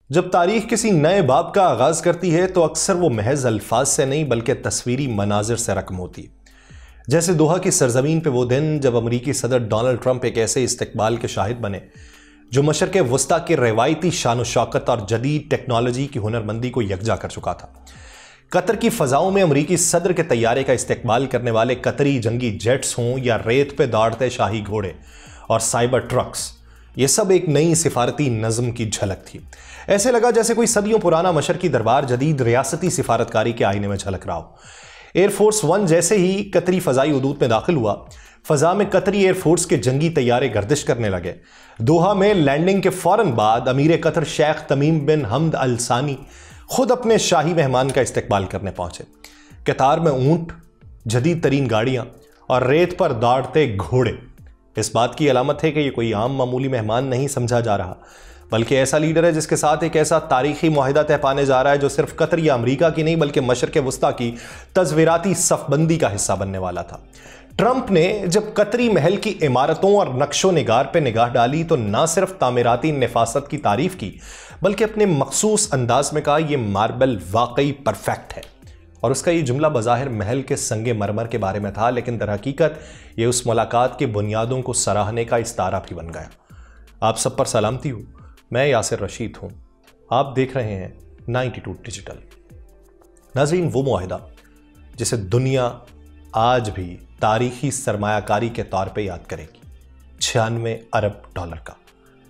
जब तारीख किसी नए बाब का आगाज करती है तो अक्सर वो महज अल्फाज से नहीं बल्कि तस्वीरी मनाजिर से रकम होती है। जैसे दोहा की सरजमीन पे वो दिन जब अमरीकी सदर डोनाल्ड ट्रंप एक ऐसे इस्तकबाल के शाहिद बने जो मशरक़ वस्ता के रवायती शान शौकत और जदीद टेक्नोलॉजी की हुनरमंदी को यकजा कर चुका था। कतर की फ़ज़ाओं में अमरीकी सदर के तैयारे का इस्तकबाल करने वाले कतरी जंगी जेट्स हों या रेत पे दौड़ते शाही घोड़े और साइबर ट्रक्स, ये सब एक नई सिफारती नज़म की झलक थी। ऐसे लगा जैसे कोई सदियों पुराना मशरकी दरबार जदीद रियासती सिफारतकारी के आईने में झलक रहा हो। एयरफोर्स वन जैसे ही कतरी फ़ज़ाई उदूद में दाखिल हुआ, फ़ज़ा में कतरी एयरफोर्स के जंगी तैयारे गर्दिश करने लगे। दोहा में लैंडिंग के फ़ौरन बाद अमीर कतर शेख तमीम बिन हमद अल सानी खुद अपने शाही मेहमान का इस्तकबाल करने पहुंचे। कतार में ऊंट, जदीद तरीन गाड़ियां और रेत पर दौड़ते घोड़े इस बात की अलामत है कि ये कोई आम मामूली मेहमान नहीं समझा जा रहा, बल्कि ऐसा लीडर है जिसके साथ एक ऐसा तारीखी मुआहिदा तय पाने जा रहा है जो सिर्फ कतर या अमरीका की नहीं बल्कि मशरक़ वस्ता की तज़वीराती सफ़बंदी का हिस्सा बनने वाला था। ट्रंप ने जब कतरी महल की इमारतों और नक्शो निगार पर निगाह डाली तो ना सिर्फ तामीराती नफासत की तारीफ की बल्कि अपने मखसूस अंदाज में कहा, यह मार्बल वाकई परफेक्ट है। और उसका ये जुमला बज़ाहिर महल के संगे मरमर के बारे में था, लेकिन दर हकीकत ये उस मुलाकात की बुनियादों को सराहने का इस्तारा भी बन गया। आप सब पर सलामती हो, मैं यासिर रशीद हूँ। आप देख रहे हैं 92 डिजिटल। नाज़रीन, वो मुआहिदा जिसे दुनिया आज भी तारीखी सरमायाकारी के तौर पर याद करेगी, 96 अरब डॉलर का।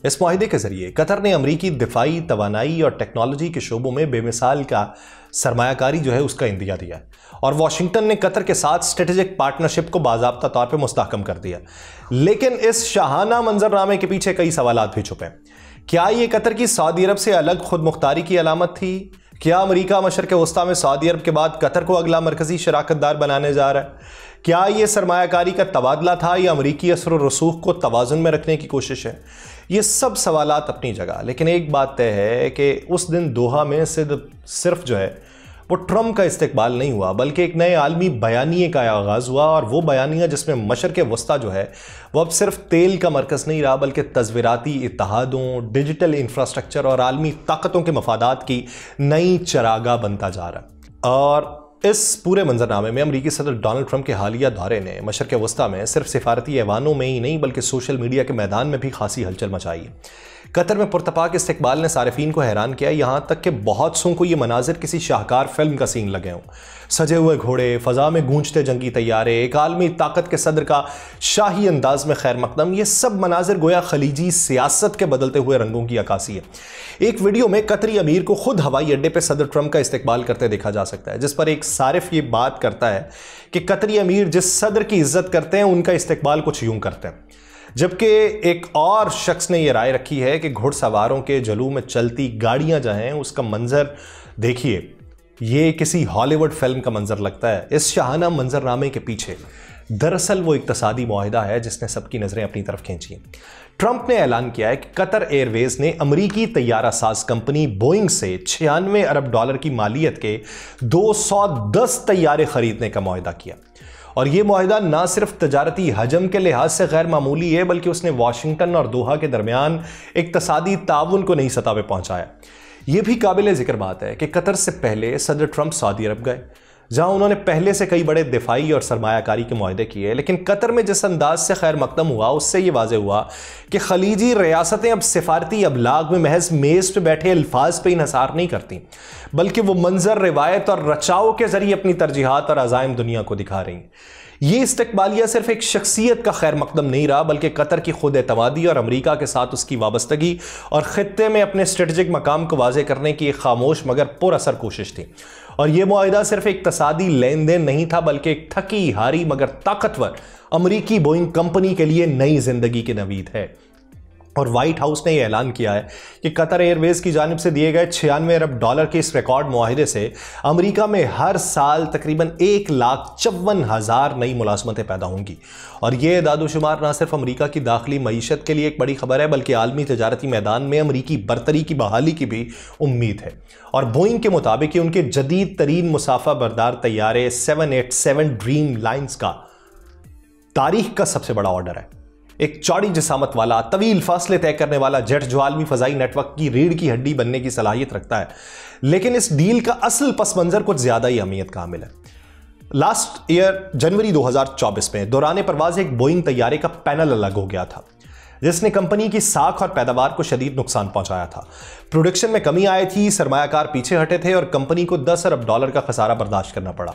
इस मुआहिदे के जरिए कतर ने अमरीकी दिफाई, तवानाई और टेक्नोलॉजी के शोबों में बेमिसाल का सरमायाकारी जो है उसका इंदिया दिया है और वाशिंगटन ने कतर के साथ स्ट्रेटेजिक पार्टनरशिप को बाज़ाब्ता तौर पे मुस्तहकम कर दिया। लेकिन इस शाहाना मंजरनामे के पीछे कई सवालात भी छुपे हैं। क्या ये कतर की सऊदी अरब से अलग खुद मुख्तारी की अलामत थी? क्या अमरीका मशरक़ वस्ता में सऊदी अरब के बाद कतर को अगला मरकजी शराकतदार बनाने जा रहा है? क्या ये सरमायाकारी का तबादला था या अमरीकी असर और रसूख को तवाज़ुन में रखने की कोशिश है? ये सब सवालात अपनी जगह, लेकिन एक बात तय है कि उस दिन दोहा में सिर्फ जो है वो ट्रंप का इस्तकबाल नहीं हुआ बल्कि एक नए आलमी बयानिए का आगाज़ हुआ। और वो बयानिया जिसमें मशरक़ वस्ता जो है वो अब सिर्फ तेल का मरकज़ नहीं रहा बल्कि तज़वीराती इत्तेहादों, डिजिटल इंफ्रास्ट्रक्चर और आलमी ताकतों के मफादात की नई चरागा बनता जा रहा। और इस पूरे मंजरनामे में अमरीकी सदर डोनाल्ड ट्रंप के हालिया दौरे ने मशरक़ वस्ता में सिर्फ सिफारती ऐवानों में ही नहीं बल्कि सोशल मीडिया के मैदान में भी खासी हलचल मचाई है। कतर में पुरतपाक इस्तकबाल ने सारिफीन को हैरान किया, यहाँ तक कि बहुत सों को ये मनाजिर किसी शाहकार फिल्म का सीन लगे हों। सजे हुए घोड़े, फ़ज़ा में गूंजते जंगी तैयारे, एक आलमी ताकत के सदर का शाही अंदाज में खैर मकदम, ये सब मनाजिर गोया खलीजी सियासत के बदलते हुए रंगों की अक्कासी है। एक वीडियो में कतरी अमीर को खुद हवाई अड्डे पर सदर ट्रंप का इस्तकबाल करते देखा जा सकता है, जिस पर एक सारिफ ये बात करता है कि कतरी अमीर जिस सदर की इज्जत करते हैं उनका इस्तकबाल कुछ यूं करते हैं। जबकि एक और शख्स ने यह राय रखी है कि घुड़सवारों के जलू में चलती गाड़ियां जो हैं उसका मंजर देखिए, ये किसी हॉलीवुड फिल्म का मंजर लगता है। इस शाहाना मंजरनामे के पीछे दरअसल वो इक्तसादी मुआहिदा है जिसने सबकी नजरें अपनी तरफ खींची। ट्रंप ने ऐलान किया है कि कतर एयरवेज ने अमरीकी तैयारा साज कंपनी बोइंग से 96 अरब डॉलर की मालियत के 210 तैयारे खरीदने का मुआहिदा किया। और यह मुआहिदा ना सिर्फ तजारती हजम के लिहाज से गैर मामूली है बल्कि उसने वाशिंगटन और दोहा के दरमियान इक्तसादी ताउन को नई सतह पर पहुंचाया। यह भी काबिल जिक्र बात है कि कतर से पहले सदर ट्रंप सऊदी अरब गए, जहां उन्होंने पहले से कई बड़े दिफाई और सरमायाकारी के मुआहदे किए। लेकिन कतर में जिस अंदाज से खैर मकदम हुआ उससे यह वाज़ेह हुआ कि खलीजी रियासतें अब सिफारती अबलाग में महज मेज़ पे बैठे अल्फाज पे इन्हसार नहीं करती बल्कि वो मंजर, रिवायत और रचाओं के जरिए अपनी तरजीहात और अज़ाइम दुनिया को दिखा रही। ये इस्तकबालिया सिर्फ एक शख्सियत का खैर मकदम नहीं रहा बल्कि कतर की खुद एतमादी और अमरीका के साथ उसकी वाबस्तगी और खित्ते में अपने स्ट्रेटजिक मकाम को वाज़ेह करने की एक खामोश मगर पुरअसर कोशिश थी। और यह मुआहिदा सिर्फ एक इक्तसादी लेन देन नहीं था बल्कि एक थकी हारी मगर ताकतवर अमरीकी बोइंग कंपनी के लिए नई जिंदगी की नवीद है। और व्हाइट हाउस ने यह ऐलान किया है कि कतर एयरवेज की जानिब से दिए गए 96 अरब डॉलर के इस रिकॉर्ड मुआहिदे से अमेरिका में हर साल तकरीबन 1,54,000 नई मुलाजमतें पैदा होंगी। और यह दादोशुमार न सिर्फ अमेरिका की दाखिली मईशत के लिए एक बड़ी खबर है बल्कि आलमी तजारती मैदान में अमरीकी बरतरी की बहाली की भी उम्मीद है। और बोइंग के मुताबिक उनके जदीद तरीन मुसाफा बरदार तैयारे 787 ड्रीम लाइन्स का तारीख का सबसे बड़ा ऑर्डर है। एक चौड़ी जिसामत वाला, तवील फासले तय करने वाला जेट जो आलमी फजाई नेटवर्क की रीढ़ की हड्डी बनने की सलाहियत रखता है। लेकिन इस डील का असल पस मंजर कुछ ज्यादा ही अहमियत का हामिल है। लास्ट ईयर जनवरी 2024 में दौरान परवाज एक बोइंग तैयारे का पैनल अलग हो गया था, जिसने कंपनी की साख और पैदावार को शदीद नुकसान पहुंचाया था। प्रोडक्शन में कमी आई थी, सरमायाकार पीछे हटे थे और कंपनी को $10 अरब का खसारा बर्दाश्त करना पड़ा।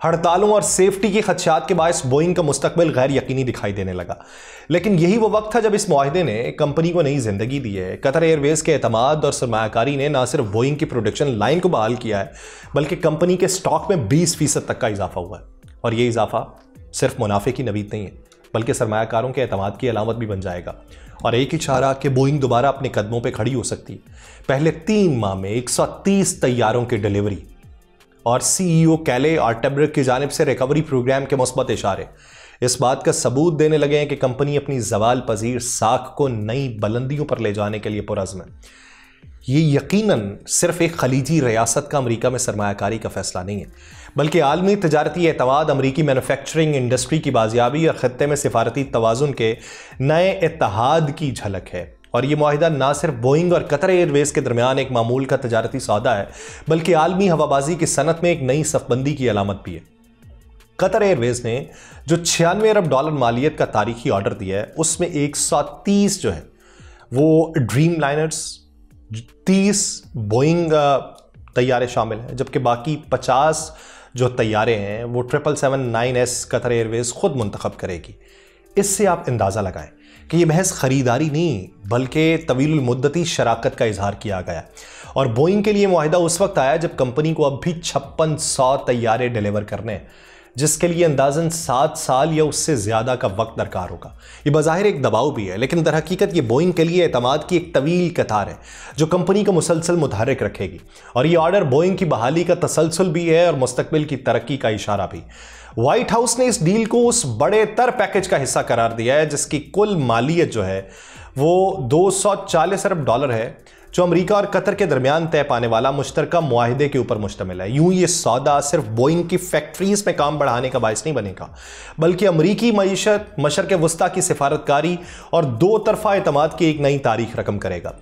हड़तालों और सेफ्टी के खदशात के बायस बोइंग का मुस्तकबिल गैर यकीनी दिखाई देने लगा। लेकिन यही वो वक्त था जब इस मुआहदे ने कंपनी को नई जिंदगी दी है। कतर एयरवेज के एतमाद और सरमायाकारी ने न सिर्फ बोइंग की प्रोडक्शन लाइन को बहाल किया है, बल्कि कंपनी के स्टॉक में 20% तक का इजाफा हुआ है। और ये इजाफा सिर्फ मुनाफे की नवीद नहीं है, बल्कि सरमायाकारों के एतमाद की अलामत भी बन जाएगा। और एक ही इशारा कि बोइंग दोबारा अपने कदमों पे खड़ी हो सकती है। पहले 3 माह में 130 तैयारों की डिलीवरी और सीईओ कैले और टेब्रिक की जानिब से रिकवरी प्रोग्राम के मुस्बत इशारे इस बात का सबूत देने लगे हैं कि कंपनी अपनी जवाल पजीर साख को नई बुलंदियों पर ले जाने के लिए पुरअज़्म है। ये यकीनन सिर्फ एक खलीजी रियासत का अमेरिका में सरमायाकारी का फैसला नहीं है, बल्कि आलमी तजारती एतमाद, अमरीकी मैन्युफैक्चरिंग इंडस्ट्री की बाजियाबी और खत्ते में सिफारती तवाज़ुन के नए इत्तेहाद की झलक है। और ये मुआहिदा ना सिर्फ बोइंग और कतर एयरवेज के दरमियान एक मामूल का तजारती सौदा है, बल्कि आलमी हवाबाजी की सनत में एक नई सफबंदी की अलामत भी है। कतर एयरवेज ने जो $96 अरब मालियत का तारीखी ऑर्डर दिया है, उसमें 130 जो है वो ड्रीम लाइनर्स, 30 बोइंग तैयारे शामिल हैं, जबकि बाकी 50 जो तैयारे हैं वो 777-9S कतर एयरवेज खुद मुंतखब करेगी। इससे आप अंदाज़ा लगाएं कि यह महज ख़रीदारी नहीं, बल्कि तवील मुद्दती शराकत का इजहार किया गया। और बोइंग के लिए मुआहिदा उस वक्त आया जब कंपनी को अब भी 5600 तैयारे डिलीवर करने हैं, जिसके लिए अंदाजन 7 साल या उससे ज़्यादा का वक्त दरकार होगा। ये बज़ाहिर एक दबाव भी है, लेकिन दर हकीकत ये बोइंग के लिए एतमाद की एक तवील कतार है जो कंपनी को मुसलसल मुतहर्रिक रखेगी। और ये ऑर्डर बोइंग की बहाली का तसलसल भी है और मुस्तकबिल की तरक्की का इशारा भी। व्हाइट हाउस ने इस डील को उस बड़े तर पैकेज का हिस्सा करार दिया है जिसकी कुल मालियत जो है वो $240 अरब है, जो अमेरिका और कतर के दरमियान तय पाने वाला मुश्तरका मुआहिदे के ऊपर मुश्तमिल है। यूं ये सौदा सिर्फ बोइंग की फैक्ट्रीज में काम बढ़ाने का बायस नहीं बनेगा, बल्कि अमरीकी मईशत, मशरक़ वस्ता की सिफारतकारी और 2 तरफा एतमाद की एक नई तारीख रकम करेगा।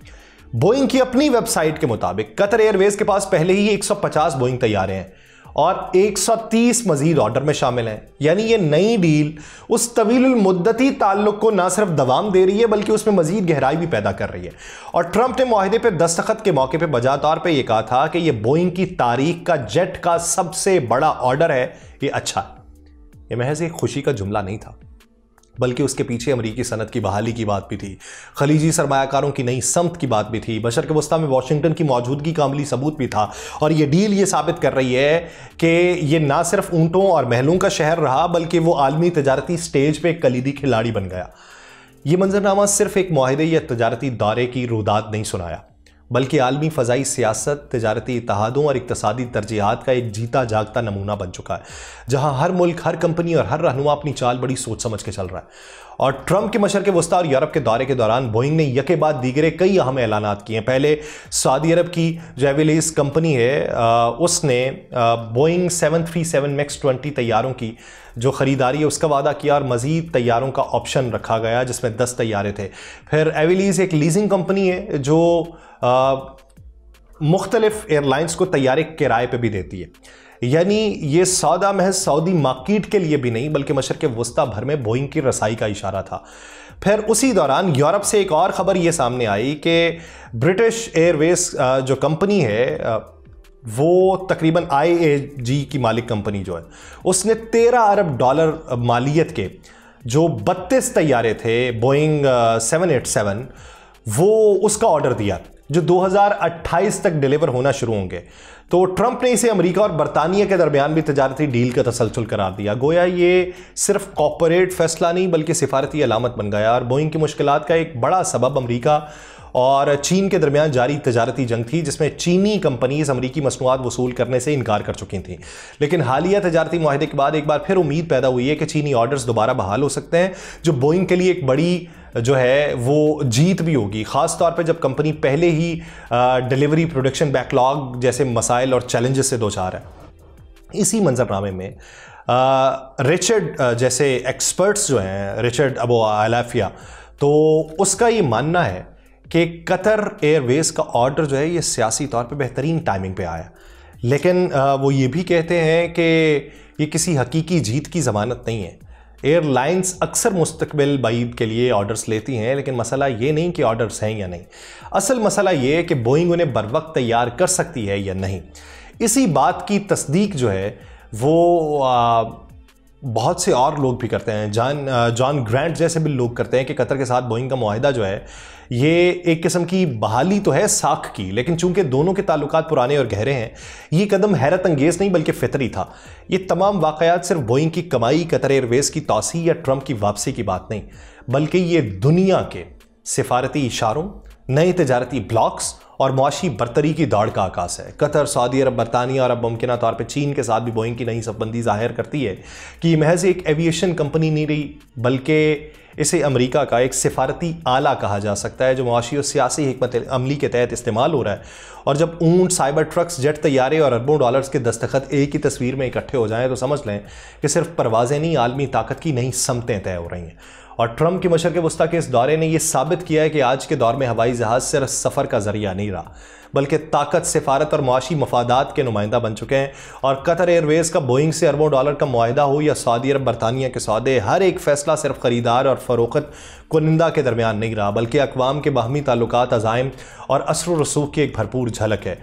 बोइंग की अपनी वेबसाइट के मुताबिक कतर एयरवेज के पास पहले ही 150 बोइंग तैयारे हैं और 130 मजीद ऑर्डर में शामिल हैं। यानी ये नई डील उस तवील मुद्दती ताल्लुक को ना सिर्फ दवाम दे रही है, बल्कि उसमें मजीद गहराई भी पैदा कर रही है। और ट्रंप ने मुआहिदे पर दस्तखत के मौके पर बजा तौर पर यह कहा था कि यह बोइंग की तारीख का जेट का सबसे बड़ा ऑर्डर है। ये अच्छा, ये महज एक खुशी का जुमला नहीं था, बल्कि उसके पीछे अमरीकी सनत की बहाली की बात भी थी, खलीजी सरमायाकारों की नई समत की बात भी थी, मशरक़ वस्ता में वाशिंगटन की मौजूदगी का अमली सबूत भी था। और ये डील ये साबित कर रही है कि ये ना सिर्फ ऊंटों और महलों का शहर रहा, बल्कि वो आलमी तजारती स्टेज पे एक कलीदी खिलाड़ी बन गया। ये मंजरनामा सिर्फ एक मुआहिदे या तजारती दौरे की रुदात नहीं सुनाया, बल्कि आलमी फ़ज़ाई सियासत, तजारती इत्तेहादों और इक़्तिसादी तरजीहात का एक जीता जागता नमूना बन चुका है, जहां हर मुल्क, हर कंपनी और हर रहनुमा अपनी चाल बड़ी सोच समझ के चल रहा है। और ट्रंप के मशरक़ वस्ता और यूरोप के दौरे के दौरान बोइंग ने यके बाद दीगरे कई अहम ऐलानात किए हैं। पहले सऊदी अरब की जो एविलीज कंपनी है उसने बोइंग 737 मैक्स 20 तैयारों की जो ख़रीदारी है उसका वादा किया और मज़ीद तैयारों का ऑप्शन रखा गया, जिसमें 10 तैयारे थे। फिर एविलीज एक लीजिंग कंपनी है जो मुख्तलिफ एयरलाइंस को तैयारे किराए पे भी देती है। यानी ये सौदा महज सऊदी मार्केट के लिए भी नहीं, बल्कि मशरक़ वस्ता भर में बोइंग की रसाई का इशारा था। फिर उसी दौरान यूरोप से एक और ख़बर ये सामने आई कि ब्रिटिश एयरवेज जो कंपनी है वो तकरीबन IAG की मालिक कंपनी जो है, उसने $13 अरब मालियत के जो 32 तैयारे थे बोइंग 787 वो उसका ऑर्डर दिया, जो 2028 तक डिलीवर होना शुरू होंगे। तो ट्रंप ने इसे अमेरिका और बरतानिया के दरमियान भी तजारती डील का तसलसल करार दिया। गोया ये सिर्फ कॉर्पोरेट फैसला नहीं, बल्कि सिफारती अलामत बन गया। और बोइंग की मुश्किलात का एक बड़ा सबब अमेरिका और चीन के दरमियान जारी तजारती जंग थी, जिसमें चीनी कंपनीज अमरीकी मसनूआत वसूल करने से इनकार कर चुकी थी। लेकिन हालिया तजारती मुआहिदे के बाद एक बार फिर उम्मीद पैदा हुई है कि चीनी ऑर्डर्स दोबारा बहाल हो सकते हैं, जो बोइंग के लिए एक बड़ी जो है वो जीत भी होगी, ख़ास तौर पे जब कंपनी पहले ही डिलीवरी, प्रोडक्शन बैकलॉग जैसे मसाइल और चैलेंजेस से दो चार है। इसी मंजरनामे में रिचर्ड जैसे एक्सपर्ट्स जो हैं, रिचर्ड अबू आलाफिया, तो उसका ये मानना है कि कतर एयरवेज का ऑर्डर जो है ये सियासी तौर पे बेहतरीन टाइमिंग पे आया, लेकिन वो ये भी कहते हैं कि ये किसी हकीकी जीत की ज़मानत नहीं है। एयरलाइंस अक्सर मुस्तकबिल बाइद के लिए ऑर्डर्स लेती हैं, लेकिन मसला ये नहीं कि ऑर्डर्स हैं या नहीं, असल मसला ये है कि बोइंग उन्हें बर वक्त तैयार कर सकती है या नहीं। इसी बात की तस्दीक जो है वो बहुत से और लोग भी करते हैं। जॉन ग्रांट जैसे भी लोग करते हैं कि कतर के साथ बोइंग का मुआहिदा जो है ये एक किस्म की बहाली तो है साख की, लेकिन चूंकि दोनों के ताल्लुकात पुराने और गहरे हैं, ये कदम हैरत अंगेज नहीं बल्कि फितरी था। ये तमाम वाकयात सिर्फ बोइंग की कमाई, कतर एयरवेज की तौसी या ट्रंप की वापसी की बात नहीं, बल्कि ये दुनिया के सिफारती इशारों, नए तजारती ब्लॉक्स और मुआशी बरतरी की दौड़ का आकाश है। कतर, सऊदी अरब, बरतानिया और अब मुमकिन तौर पर चीन के साथ भी बोइंग की नई सबबंदी जाहिर करती है कि ये महज एक एविएशन कंपनी नहीं रही, बल्कि इसे अमेरिका का एक सिफारती आला कहा जा सकता है जो मुआशी और सियासी हिकमत अमली के तहत इस्तेमाल हो रहा है। और जब ऊंट, साइबर ट्रक्स, जेट तैयारे और अरबों डॉलर्स के दस्तखत एक ही तस्वीर में इकट्ठे हो जाएं तो समझ लें कि सिर्फ परवाजें नहीं, आलमी ताकत की नई समतें तय हो रही हैं। और ट्रंप की मशरक़ वस्ता के इस दौरे ने यह साबित किया है कि आज के दौर में हवाई जहाज़ सिर्फ सफ़र का जरिया नहीं रहा, बल्कि ताकत, सिफारत और मुआशी मफादात के नुमाइंदा बन चुके हैं। और कतर एयरवेज का बोइंग से अरबों डॉलर का मुआहिदा हो या सऊदी अरब, बरतानिया के सौदे, हर एक फैसला सिर्फ ख़रीदार और फ़रोख्त कुनिंदा के दरमियान नहीं रहा, बल्कि अक़वाम के बाहमी ताल्लुकात, अज़ाइम और असर रसूख की एक भरपूर झलक है।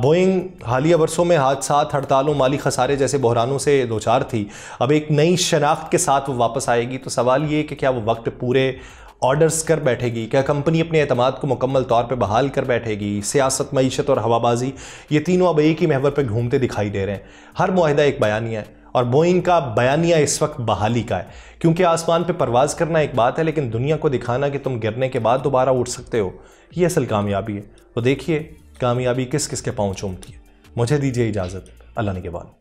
बोइंग हालिया बरसों में हादसात, हड़तालों, माली खसारे जैसे बहरानों से दो चार थी। अब एक नई शनाख्त के साथ वो वापस आएगी, तो सवाल ये कि क्या वो वक्त पूरे ऑर्डर्स कर बैठेगी? क्या कंपनी अपने एतमाद को मुकम्मल तौर पर बहाल कर बैठेगी? सियासत, मईशत और हवाबाजी, ये तीनों अब एक ही महवर पर घूमते दिखाई दे रहे हैं। हर मुआहिदा एक बयानिया है और बोइंग का बयानिया इस वक्त बहाली का है, क्योंकि आसमान पे परवाज़ करना एक बात है, लेकिन दुनिया को दिखाना कि तुम गिरने के बाद दोबारा उठ सकते हो, ये असल कामयाबी है। तो देखिए कामयाबी किस किस के पाँव चूमती है। मुझे दीजिए इजाज़त, अल्लाह निगहबान।